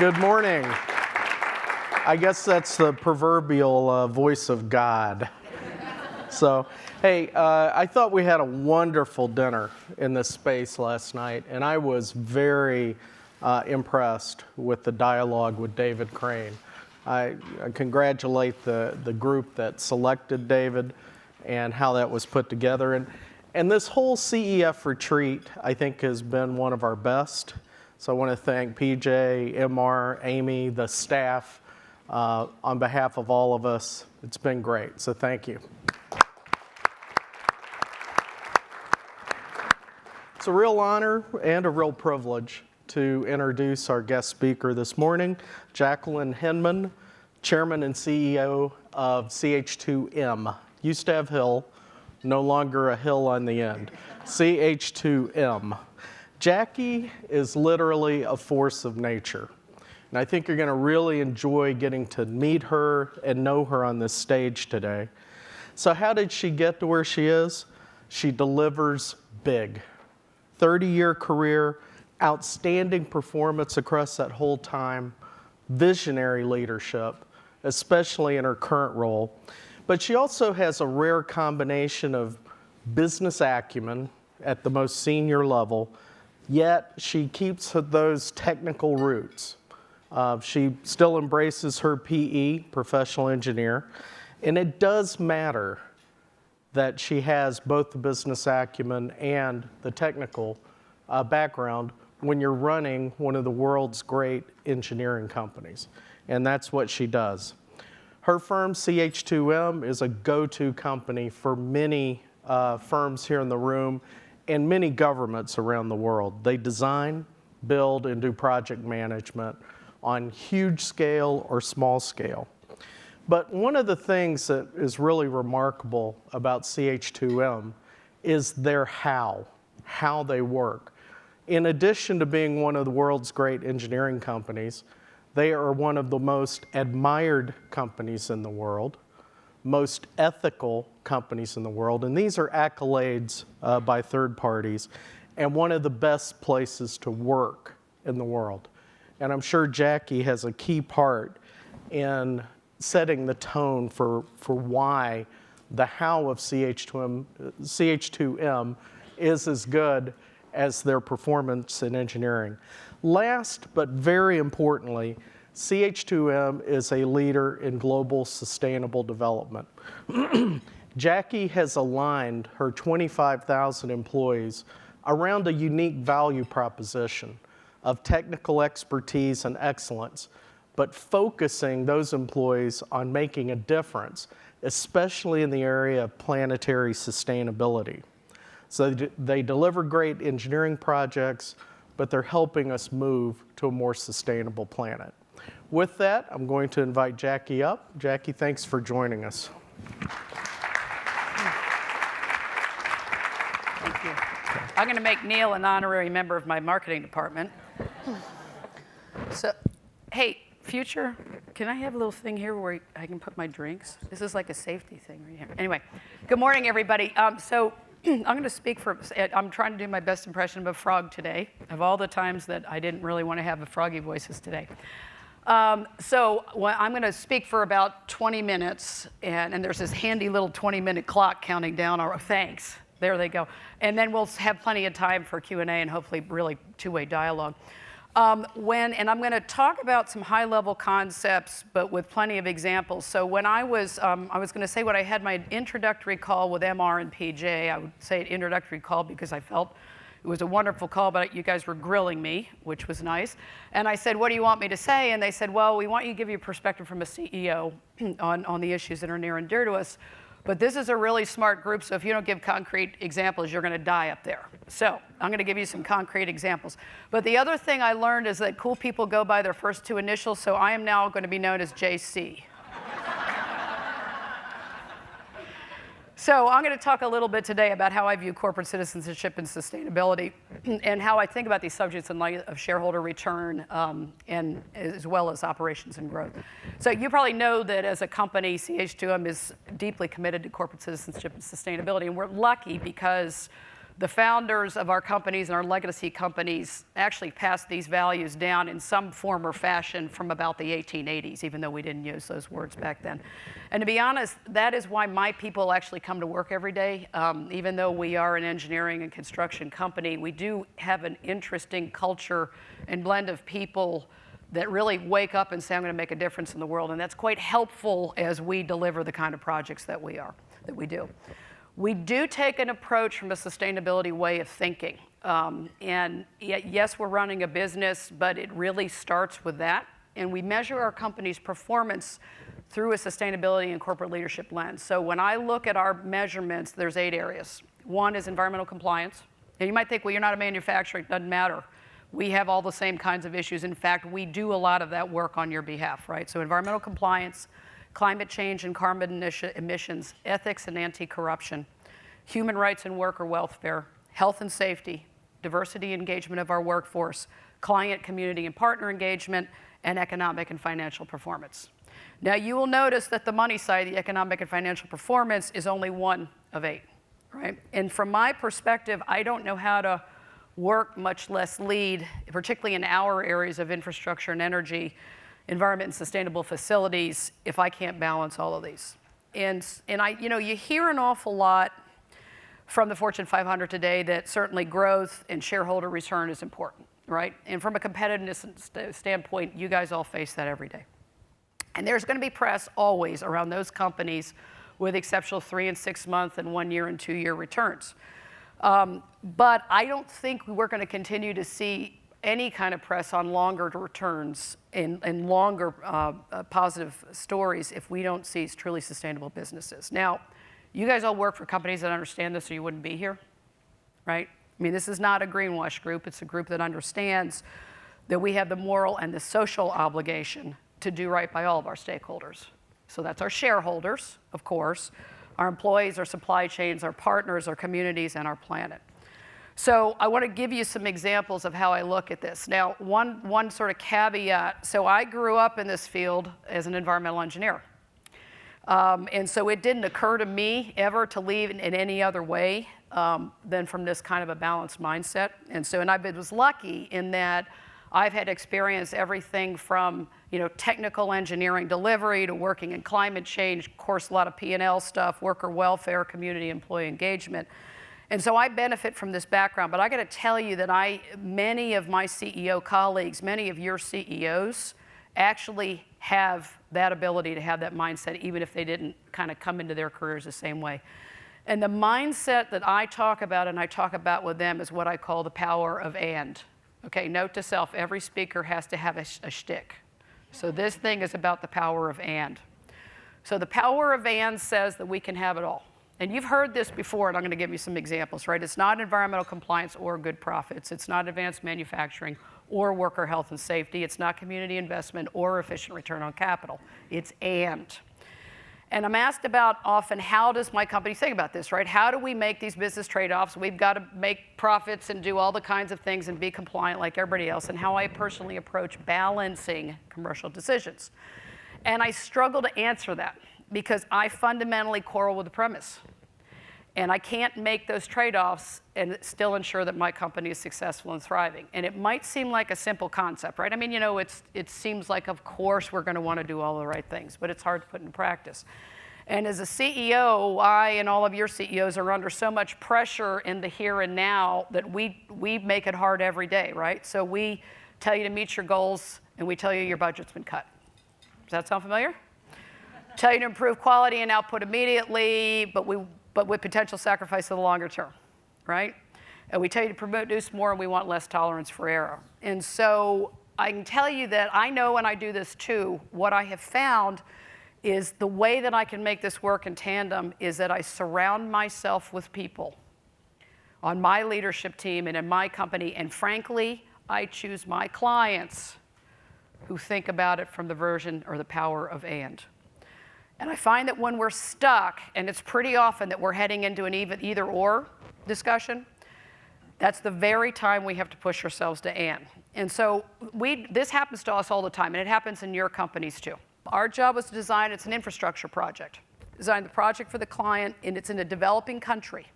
Good morning. I guess that's the proverbial voice of God. So, hey, I thought we had a wonderful dinner in this space last night, and I was very impressed with the dialogue with David Crane. I congratulate the group that selected David and how that was put together. And this whole CEF retreat, I think, has been one of our best. So I want to thank PJ, MR, Amy, the staff, on behalf of all of us. It's been great, so thank you. It's a real honor and a real privilege to introduce our guest speaker this morning, Jacqueline Hinman, Chairman and CEO of CH2M. Used to have Hill, no longer a hill on the end. CH2M. Jackie is literally a force of nature. And I think you're going to really enjoy getting to meet her and know her on this stage today. So how did she get to where she is? She delivers big. 30-year career, outstanding performance across that whole time, visionary leadership, especially in her current role. But she also has a rare combination of business acumen at the most senior level, yet she keeps those technical roots. She still embraces her PE, professional engineer, and it does matter that she has both the business acumen and the technical background when you're running one of the world's great engineering companies. And that's what she does. Her firm, CH2M, is a go-to company for many firms here in the room and many governments around the world. They design, build, and do project management on huge scale or small scale. But one of the things that is really remarkable about CH2M is their how they work. In addition to being one of the world's great engineering companies, they are one of the most admired companies in the world, most ethical companies in the world, and these are accolades by third parties, and one of the best places to work in the world. And I'm sure Jackie has a key part in setting the tone for why the how of CH2M is as good as their performance in engineering. Last, but very importantly, CH2M is a leader in global sustainable development. Jackie has aligned her 25,000 employees around a unique value proposition of technical expertise and excellence, but focusing those employees on making a difference, especially in the area of planetary sustainability. So they deliver great engineering projects, but they're helping us move to a more sustainable planet. With that, I'm going to invite Jackie up. Jackie, thanks for joining us. Thank you. I'm going to make Neil an honorary member of my marketing department. So, hey, future, can I have a little thing here where I can put my drinks? This is like a safety thing right here. Anyway, good morning, everybody. I'm going to speak I'm trying to do my best impression of a frog today, of all the times that I didn't really want to have the froggy voices today. I'm going to speak for about 20 minutes, and there's this handy little 20-minute clock counting down. Thanks. There they go. And then we'll have plenty of time for Q&A and hopefully really two-way dialogue. And I'm going to talk about some high-level concepts, but with plenty of examples. So when I was going to say when I had my introductory call with MR and PJ, I would say an introductory call because I felt it was a wonderful call, but you guys were grilling me, which was nice. And I said, what do you want me to say? And they said, well, we want you to give you a perspective from a CEO on the issues that are near and dear to us. But this is a really smart group, so if you don't give concrete examples, you're going to die up there. So I'm going to give you some concrete examples. But the other thing I learned is that cool people go by their first two initials, so I am now going to be known as JC. So I'm going to talk a little bit today about how I view corporate citizenship and sustainability and how I think about these subjects in light of shareholder return and as well as operations and growth. So you probably know that as a company, CH2M is deeply committed to corporate citizenship and sustainability, and we're lucky because the founders of our companies and our legacy companies actually passed these values down in some form or fashion from about the 1880s, even though we didn't use those words back then. And to be honest, that is why my people actually come to work every day. Even though we are an engineering and construction company, we do have an interesting culture and blend of people that really wake up and say, I'm going to make a difference in the world. And that's quite helpful as we deliver the kind of projects that we do. We do take an approach from a sustainability way of thinking. And yes, we're running a business, but it really starts with that. And we measure our company's performance through a sustainability and corporate leadership lens. So when I look at our measurements, there's 8 areas. One is environmental compliance. And you might think, well, you're not a manufacturer, it doesn't matter. We have all the same kinds of issues. In fact, we do a lot of that work on your behalf, right? So environmental compliance, climate change and carbon emissions, ethics and anti-corruption, human rights and worker welfare, health and safety, diversity engagement of our workforce, client, community, and partner engagement, and economic and financial performance. Now, you will notice that the money side, the economic and financial performance, is only 1 of 8, right? And from my perspective, I don't know how to work, much less lead, particularly in our areas of infrastructure and energy, environment and sustainable facilities, if I can't balance all of these. And you hear an awful lot from the Fortune 500 today that certainly growth and shareholder return is important, right? And from a competitiveness standpoint, you guys all face that every day. And there's going to be press always around those companies with exceptional 3 and 6 month and 1 year and 2 year returns. But I don't think we're going to continue to see any kind of press on longer returns and longer positive stories if we don't see truly sustainable businesses. Now, you guys all work for companies that understand this or you wouldn't be here, right? I mean, this is not a greenwash group. It's a group that understands that we have the moral and the social obligation to do right by all of our stakeholders. So that's our shareholders, of course, our employees, our supply chains, our partners, our communities, and our planet. So I want to give you some examples of how I look at this. Now, one sort of caveat. So I grew up in this field as an environmental engineer. And so it didn't occur to me ever to leave in any other way than from this kind of a balanced mindset. And I was lucky in that I've had experience everything from technical engineering delivery to working in climate change, of course, a lot of P&L stuff, worker welfare, community employee engagement. And so I benefit from this background, but I got to tell you that many of my CEO colleagues, many of your CEOs actually have that ability to have that mindset, even if they didn't kind of come into their careers the same way. And the mindset that I talk about and I talk about with them is what I call the power of and. Okay, note to self, every speaker has to have a shtick. So this thing is about the power of and. So the power of and says that we can have it all. And you've heard this before, and I'm going to give you some examples, right? It's not environmental compliance or good profits. It's not advanced manufacturing or worker health and safety. It's not community investment or efficient return on capital. It's and. And I'm asked about often, how does my company think about this, right? How do we make these business trade-offs? We've got to make profits and do all the kinds of things and be compliant like everybody else, and how I personally approach balancing commercial decisions. And I struggle to answer that because I fundamentally quarrel with the premise. And I can't make those trade-offs and still ensure that my company is successful and thriving. And it might seem like a simple concept, right? I mean, it seems like, of course, we're going to want to do all the right things, but it's hard to put into practice. And as a CEO, I and all of your CEOs are under so much pressure in the here and now that we make it hard every day, right? So we tell you to meet your goals, and we tell you your budget's been cut. Does that sound familiar? Tell you to improve quality and output immediately, but with potential sacrifice for the longer term, right? And we tell you to produce more, and we want less tolerance for error. And so I can tell you that I know, and I do this too, what I have found is the way that I can make this work in tandem is that I surround myself with people on my leadership team and in my company, and frankly, I choose my clients who think about it from the version or the power of and. And I find that when we're stuck, and it's pretty often that we're heading into an either-or discussion, that's the very time we have to push ourselves to and. And so this happens to us all the time, and it happens in your companies too. Our job is to design, it's an infrastructure project. Design the project for the client, and it's in a developing country.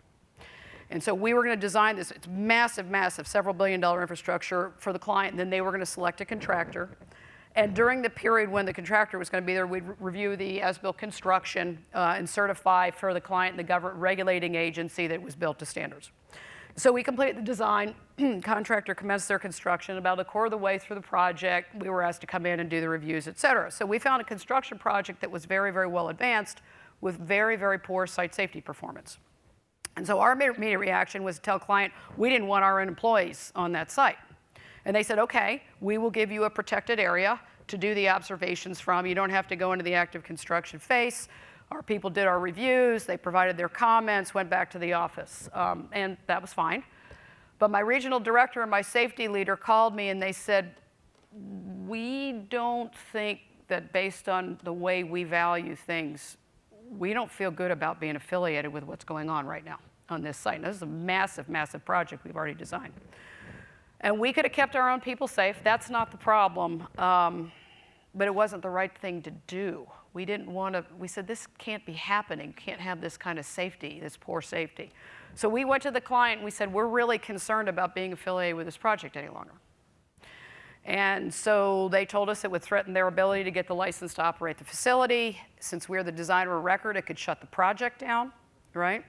And so we were going to design this it's massive, massive, several billion-dollar infrastructure for the client, and then they were going to select a contractor. And during the period when the contractor was going to be there, we'd review the as-built construction and certify for the client the government regulating agency that it was built to standards. So we completed the design. Contractor commenced their construction. About a quarter of the way through the project, we were asked to come in and do the reviews, et cetera. So we found a construction project that was very, very well advanced with very, very poor site safety performance. And so our immediate reaction was to tell client we didn't want our own employees on that site. And they said, okay, we will give you a protected area to do the observations from. You don't have to go into the active construction phase. Our people did our reviews. They provided their comments, went back to the office. And that was fine. But my regional director and my safety leader called me and they said, we don't think that based on the way we value things, we don't feel good about being affiliated with what's going on right now on this site. Now, this is a massive, massive project we've already designed. And we could have kept our own people safe. That's not the problem. But it wasn't the right thing to do. We didn't want to, we said, this can't be happening. Can't have this kind of safety, this poor safety. So we went to the client and we said, we're really concerned about being affiliated with this project any longer. And so they told us it would threaten their ability to get the license to operate the facility. Since we're the designer of record, it could shut the project down, right?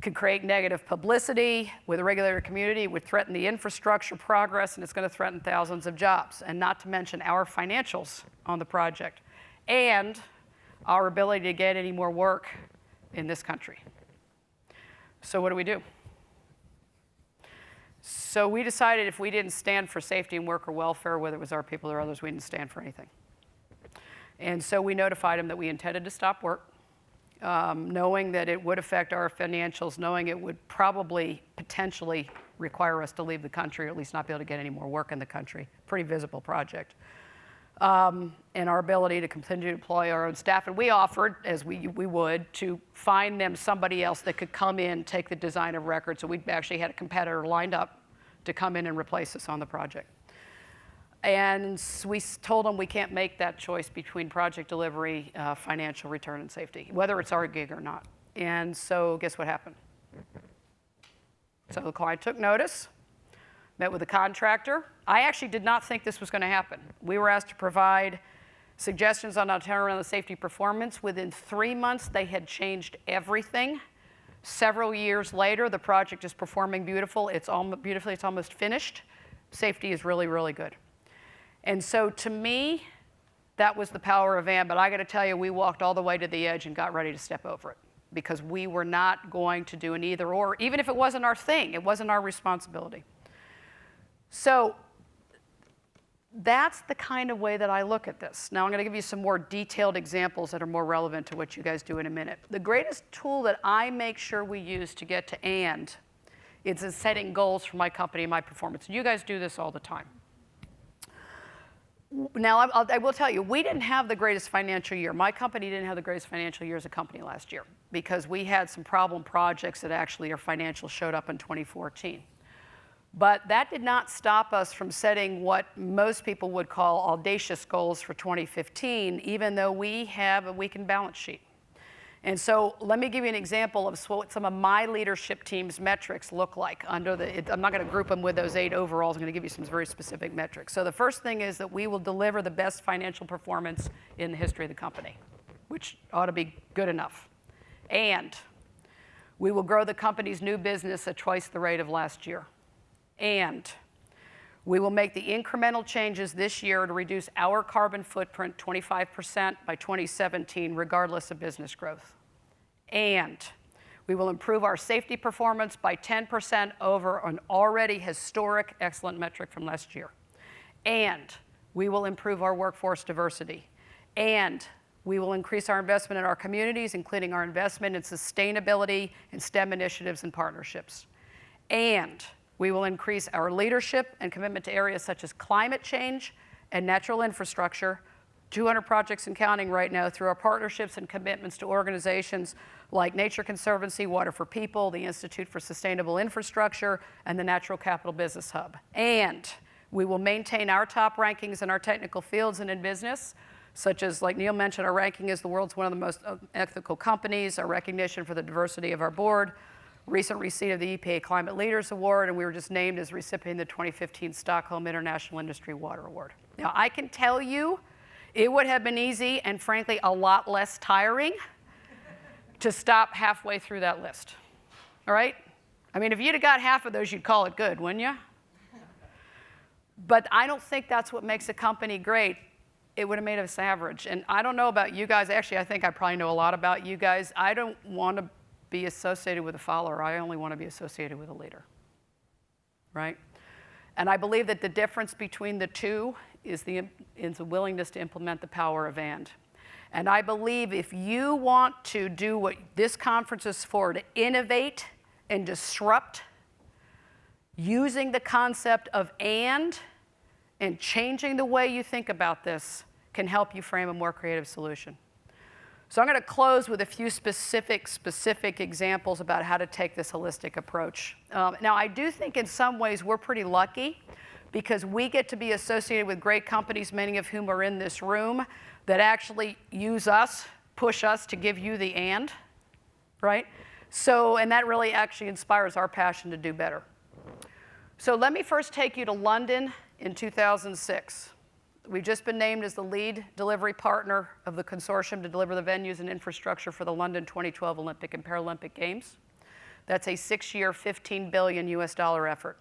Could create negative publicity with the regulator community, would threaten the infrastructure progress, and it's going to threaten thousands of jobs, and not to mention our financials on the project, and our ability to get any more work in this country. So what do? So we decided if we didn't stand for safety and worker welfare, whether it was our people or others, we didn't stand for anything. And so we notified them that we intended to stop work, knowing that it would affect our financials, knowing it would probably potentially require us to leave the country, or at least not be able to get any more work in the country. Pretty visible project. And our ability to continue to employ our own staff. And we offered, as we would, to find them somebody else that could come in, take the design of record. So we actually had a competitor lined up to come in and replace us on the project. And we told them we can't make that choice between project delivery, financial return, and safety, whether it's our gig or not. And so guess what happened? So the client took notice, met with the contractor. I actually did not think this was going to happen. We were asked to provide suggestions on how to turn around the safety performance. Within 3 months, they had changed everything. Several years later, the project is performing beautifully. It's almost finished. Safety is really, really good. And so to me, that was the power of AMB. But I got to tell you, we walked all the way to the edge and got ready to step over it because we were not going to do an either or. Even if it wasn't our thing, it wasn't our responsibility. So that's the kind of way that I look at this. Now I'm going to give you some more detailed examples that are more relevant to what you guys do in a minute. The greatest tool that I make sure we use to get to and is in setting goals for my company and my performance. And you guys do this all the time. Now, I will tell you, we didn't have the greatest financial year. My company didn't have the greatest financial year as a company last year because we had some problem projects that actually our financials showed up in 2014. But that did not stop us from setting what most people would call audacious goals for 2015, even though we have a weakened balance sheet. And so let me give you an example of what some of my leadership team's metrics look like. I'm not going to group them with those 8 overalls. I'm going to give you some very specific metrics. So the first thing is that we will deliver the best financial performance in the history of the company, which ought to be good enough. And we will grow the company's new business at twice the rate of last year. And we will make the incremental changes this year to reduce our carbon footprint 25% by 2017, regardless of business growth. And we will improve our safety performance by 10% over an already historic excellent metric from last year. And we will improve our workforce diversity. And we will increase our investment in our communities, including our investment in sustainability and STEM initiatives and partnerships. And we will increase our leadership and commitment to areas such as climate change and natural infrastructure, 200 projects and counting right now, through our partnerships and commitments to organizations like Nature Conservancy, Water for People, the Institute for Sustainable Infrastructure, and the Natural Capital Business Hub. And we will maintain our top rankings in our technical fields and in business, such as, like Neil mentioned, our ranking as the world's one of the most ethical companies, our recognition for the diversity of our board, recent receipt of the EPA Climate Leaders Award, and we were just named as recipient of the 2015 Stockholm International Industry Water Award. Now, I can tell you, it would have been easy and frankly a lot less tiring to stop halfway through that list, all right? I mean, if you'd have got half of those, you'd call it good, wouldn't you? But I don't think that's what makes a company great. It would have made us average. And I don't know about you guys. Actually, I think I probably know a lot about you guys. I don't want to be associated with a follower. I only want to be associated with a leader, right? And I believe that the difference between the two is the willingness to implement the power of and. And I believe if you want to do what this conference is for, to innovate and disrupt, using the concept of and changing the way you think about this can help you frame a more creative solution. So I'm going to close with a few specific examples about how to take this holistic approach. Now, I do think in some ways we're pretty lucky because we get to be associated with great companies, many of whom are in this room, that actually use us, push us to give you the and, right? So, and that really actually inspires our passion to do better. So let me first take you to London in 2006. We've just been named as the lead delivery partner of the consortium to deliver the venues and infrastructure for the London 2012 Olympic and Paralympic Games. That's a 6-year, $15 billion effort.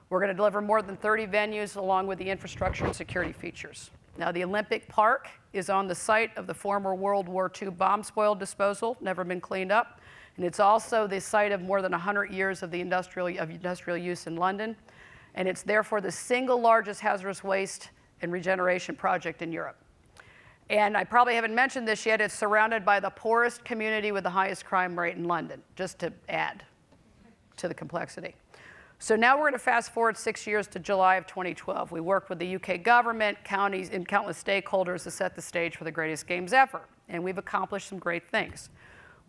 We're going to deliver more than 30 venues along with the infrastructure and security features. Now, the Olympic Park is on the site of the former World War II bomb spoil disposal, never been cleaned up. And it's also the site of more than 100 years of the industrial use in London. And it's therefore the single largest hazardous waste and regeneration project in Europe. And I probably haven't mentioned this yet, it's surrounded by the poorest community with the highest crime rate in London, just to add to the complexity. So now we're going to fast forward 6 years to July of 2012. We worked with the UK government, counties, and countless stakeholders to set the stage for the greatest games ever. And we've accomplished some great things.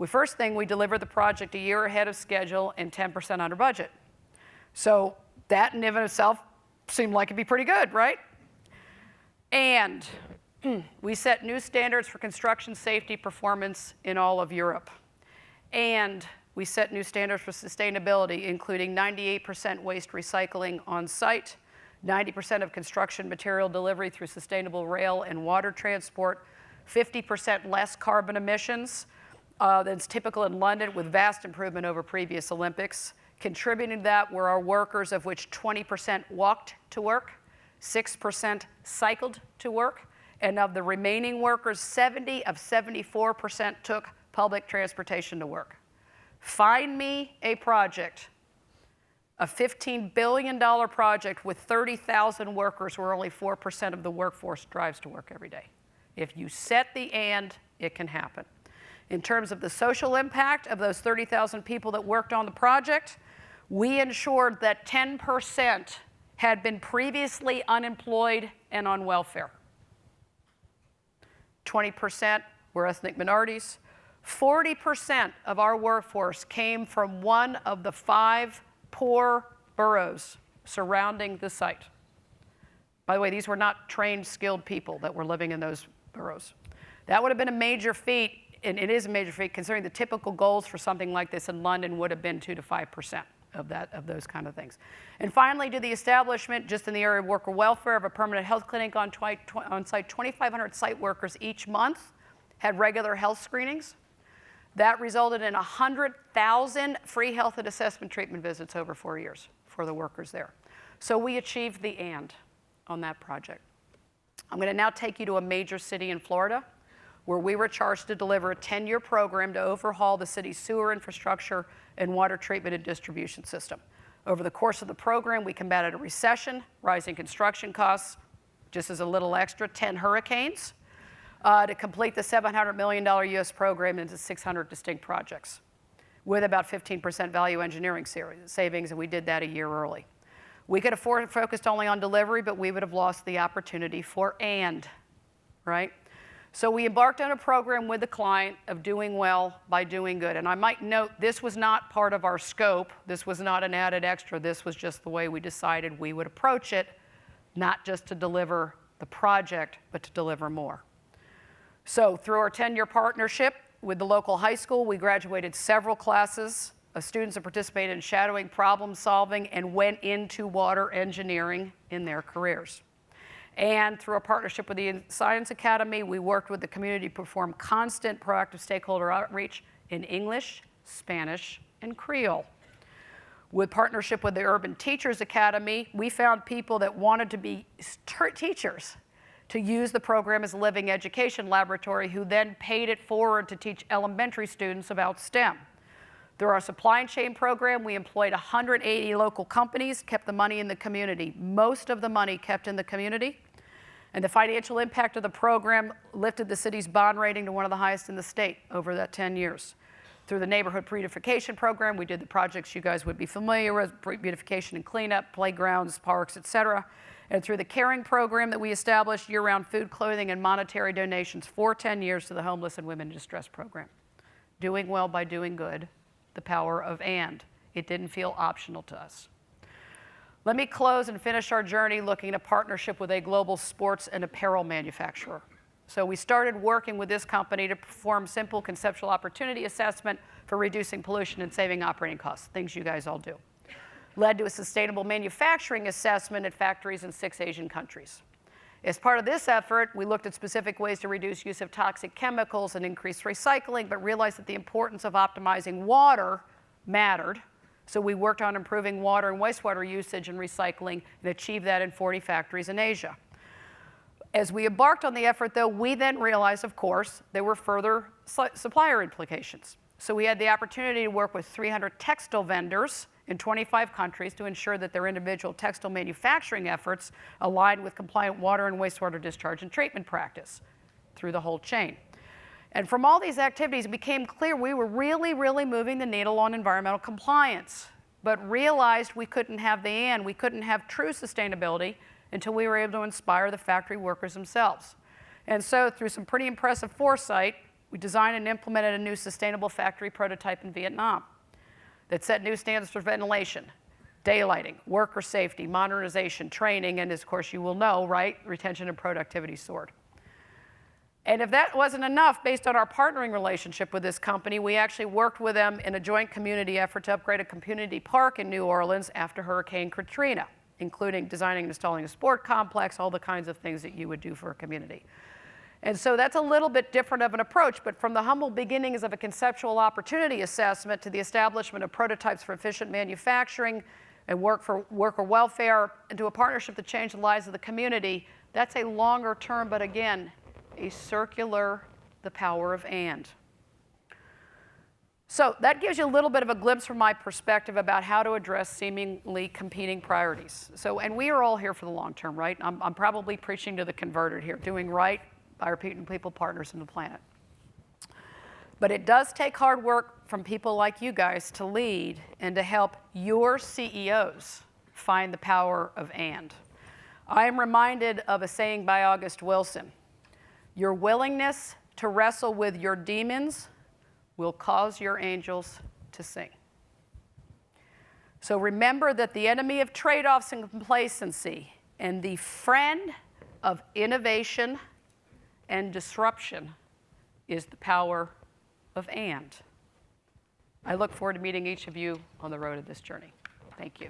First thing, we delivered the project a year ahead of schedule and 10% under budget. So that in and of itself seemed like it'd be pretty good, right? And we set new standards for construction safety performance in all of Europe. And we set new standards for sustainability, including 98% waste recycling on site, 90% of construction material delivery through sustainable rail and water transport, 50% less carbon emissions than's typical in London, with vast improvement over previous Olympics. Contributing to that were our workers, of which 20% walked to work, 6% cycled to work, and of the remaining workers, 74% took public transportation to work. Find me a project, a $15 billion project with 30,000 workers where only 4% of the workforce drives to work every day. If you set the and, it can happen. In terms of the social impact of those 30,000 people that worked on the project, we ensured that 10% had been previously unemployed and on welfare. 20% were ethnic minorities. 40% of our workforce came from one of the 5 poor boroughs surrounding the site. By the way, these were not trained, skilled people that were living in those boroughs. That would have been a major feat, and it is a major feat, considering the typical goals for something like this in London would have been 2 to 5% of those kind of things. And finally, to the establishment, just in the area of worker welfare, of a permanent health clinic on site. 2,500 site workers each month had regular health screenings. That resulted in 100,000 free health and assessment treatment visits over 4 years for the workers there. So we achieved the and on that project. I'm going to now take you to a major city in Florida, where we were charged to deliver a 10-year program to overhaul the city's sewer infrastructure and water treatment and distribution system. Over the course of the program, we combated a recession, rising construction costs, just as a little extra, 10 hurricanes, to complete the $700 million US program into 600 distinct projects, with about 15% value engineering savings, and we did that a year early. We could have focused only on delivery, but we would have lost the opportunity for and, right? So we embarked on a program with the client of doing well by doing good. And I might note, this was not part of our scope. This was not an added extra. This was just the way we decided we would approach it, not just to deliver the project, but to deliver more. So through our 10-year partnership with the local high school, we graduated several classes of students that participated in shadowing, problem solving, and went into water engineering in their careers. And through a partnership with the Science Academy, we worked with the community to perform constant proactive stakeholder outreach in English, Spanish, and Creole. With partnership with the Urban Teachers Academy, we found people that wanted to be teachers to use the program as a living education laboratory, who then paid it forward to teach elementary students about STEM. Through our supply chain program, we employed 180 local companies, kept the money in the community. Most of the money kept in the community. And the financial impact of the program lifted the city's bond rating to one of the highest in the state over that 10 years. Through the neighborhood beautification program, we did the projects you guys would be familiar with: beautification and cleanup, playgrounds, parks, et cetera. And through the caring program that we established, year-round food, clothing, and monetary donations for 10 years to the Homeless and Women in Distress program. Doing well by doing good, the power of and. It didn't feel optional to us. Let me close and finish our journey looking at a partnership with a global sports and apparel manufacturer. So we started working with this company to perform simple conceptual opportunity assessment for reducing pollution and saving operating costs, things you guys all do. Led to a sustainable manufacturing assessment at factories in 6 Asian countries. As part of this effort, we looked at specific ways to reduce use of toxic chemicals and increase recycling, but realized that the importance of optimizing water mattered. So we worked on improving water and wastewater usage and recycling, and achieved that in 40 factories in Asia. As we embarked on the effort, though, we then realized, of course, there were further supplier implications. So we had the opportunity to work with 300 textile vendors in 25 countries to ensure that their individual textile manufacturing efforts aligned with compliant water and wastewater discharge and treatment practice through the whole chain. And from all these activities, it became clear we were really, really moving the needle on environmental compliance, but realized we couldn't have the and. We couldn't have true sustainability until we were able to inspire the factory workers themselves. And so through some pretty impressive foresight, we designed and implemented a new sustainable factory prototype in Vietnam that set new standards for ventilation, daylighting, worker safety, modernization, training, and as of course you will know, right, retention and productivity soared. And if that wasn't enough, based on our partnering relationship with this company, we actually worked with them in a joint community effort to upgrade a community park in New Orleans after Hurricane Katrina, including designing and installing a sport complex, all the kinds of things that you would do for a community. And so that's a little bit different of an approach, but from the humble beginnings of a conceptual opportunity assessment to the establishment of prototypes for efficient manufacturing and work for worker welfare, and to a partnership that changed the lives of the community, that's a longer term, but again, a circular, the power of and. So that gives you a little bit of a glimpse from my perspective about how to address seemingly competing priorities. So, and we are all here for the long term, right? I'm probably preaching to the converted here, doing right by our people, partners, and the planet. But it does take hard work from people like you guys to lead and to help your CEOs find the power of and. I am reminded of a saying by August Wilson: your willingness to wrestle with your demons will cause your angels to sing. So remember that the enemy of trade-offs and complacency and the friend of innovation and disruption is the power of and. I look forward to meeting each of you on the road of this journey. Thank you.